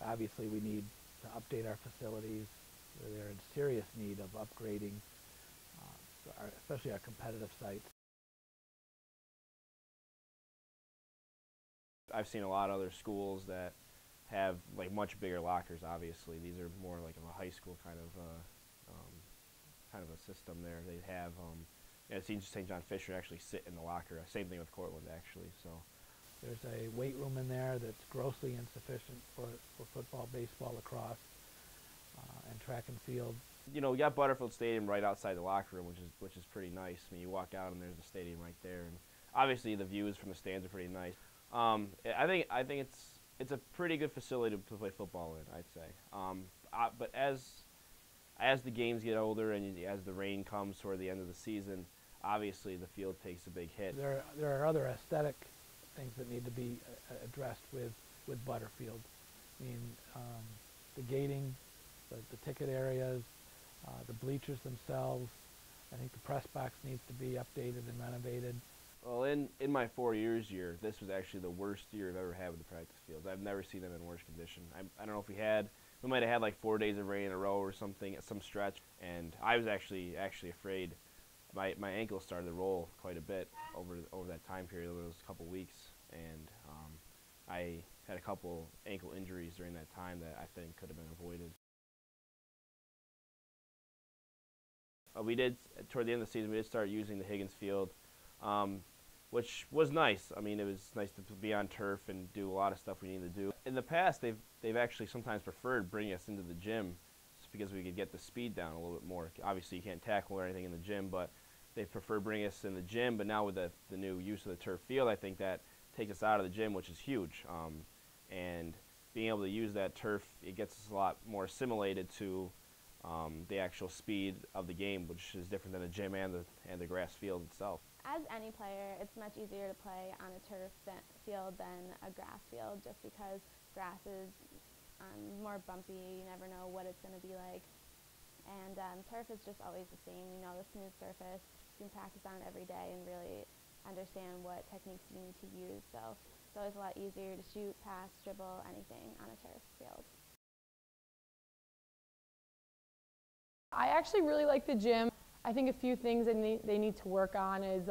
obviously we need to update our facilities. They're in serious need of upgrading, especially our competitive sites. I've seen a lot of other schools that have like much bigger lockers. Obviously, these are more like of a high school kind of a system. There, they have. It seems St. John Fisher actually sit in the locker. Same thing with Cortland, actually. So there's a weight room in there that's grossly insufficient for football, baseball, lacrosse, and track and field. You know, we got Butterfield Stadium right outside the locker room, which is pretty nice. I mean, you walk out and there's the stadium right there, and obviously the views from the stands are pretty nice. I think it's a pretty good facility to play football in, I'd say. But as the games get older and as the rain comes toward the end of the season, obviously the field takes a big hit. There are other aesthetic things that need to be addressed with Butterfield. I mean, the gating, the ticket areas, the bleachers themselves. I think the press box needs to be updated and renovated. Well, in my 4 years here, this was actually the worst year I've ever had with the practice fields. I've never seen them in worse condition. I don't know if we might have had like 4 days of rain in a row or something at some stretch, and I was actually afraid. My ankle started to roll quite a bit over that time period, over those couple weeks, and I had a couple ankle injuries during that time that I think could have been avoided. We did, toward the end of the season, we did start using the Higgins Field, which was nice. I mean, it was nice to be on turf and do a lot of stuff we needed to do. In the past, they've actually sometimes preferred bringing us into the gym just because we could get the speed down a little bit more. Obviously, you can't tackle or anything in the gym, but they prefer bringing us in the gym. But now with the new use of the turf field, I think that takes us out of the gym, which is huge. And being able to use that turf, it gets us a lot more assimilated to the actual speed of the game, which is different than the gym and the grass field itself. As any player, it's much easier to play on a turf field than a grass field, just because grass is more bumpy. You never know what it's going to be like. And turf is just always the same. You know, the smooth surface. You can practice on it every day and really understand what techniques you need to use. So it's always a lot easier to shoot, pass, dribble, anything on a turf field. I actually really like the gym. I think a few things they need to work on is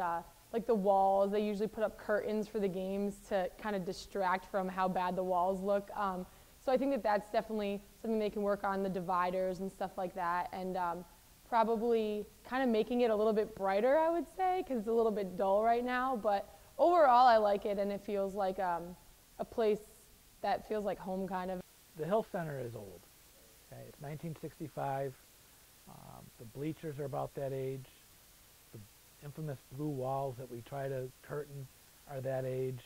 like the walls. They usually put up curtains for the games to kind of distract from how bad the walls look. So I think that's definitely something they can work on, the dividers and stuff like that, and probably kind of making it a little bit brighter, I would say, because it's a little bit dull right now. But overall, I like it, and it feels like a place that feels like home, kind of. The Hill Center is old. Okay? It's 1965. The bleachers are about that age. The infamous blue walls that we try to curtain are that age.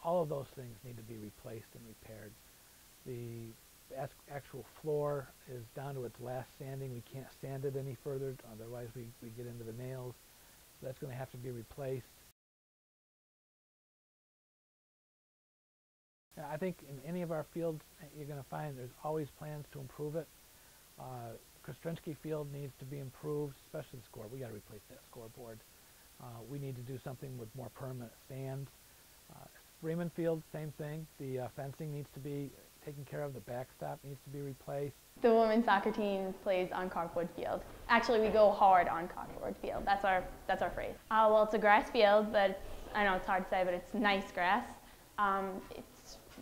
All of those things need to be replaced and repaired. The actual floor is down to its last sanding. We can't sand it any further, otherwise we get into the nails. So that's going to have to be replaced. I think in any of our fields, you're going to find there's always plans to improve it. Kostrensky Field needs to be improved, especially the score. We got to replace that scoreboard. We need to do something with more permanent stands. Freeman Field, same thing. The fencing needs to be taken care of. The backstop needs to be replaced. The women's soccer team plays on Concord Field. Actually, we go hard on Concord Field. That's our phrase. Well, it's a grass field, but I know it's hard to say, but it's nice grass.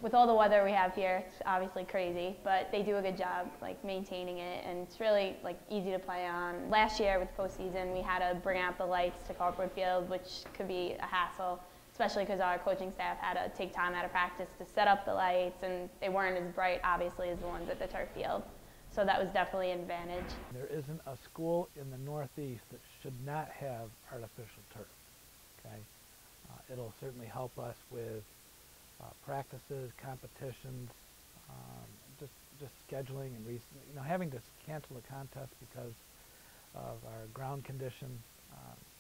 With all the weather we have here, it's obviously crazy, but they do a good job like maintaining it, and it's really like easy to play on. Last year with postseason, we had to bring out the lights to Concord Field, which could be a hassle, especially because our coaching staff had to take time out of practice to set up the lights, and they weren't as bright, obviously, as the ones at the turf field. So that was definitely an advantage. There isn't a school in the Northeast that should not have artificial turf. Okay, it'll certainly help us with practices, competitions, just scheduling, and having to cancel a contest because of our ground condition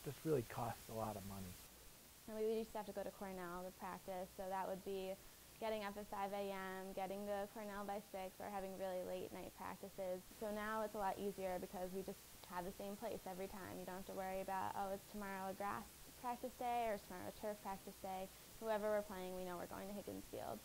just really costs a lot of money. And we used to have to go to Cornell to practice, so that would be getting up at 5 a.m., getting to Cornell by 6, or having really late night practices. So now it's a lot easier because we just have the same place every time. You don't have to worry about, oh, is tomorrow a grass practice day or is tomorrow a turf practice day. Whoever we're playing, we know we're going to Higgins Field.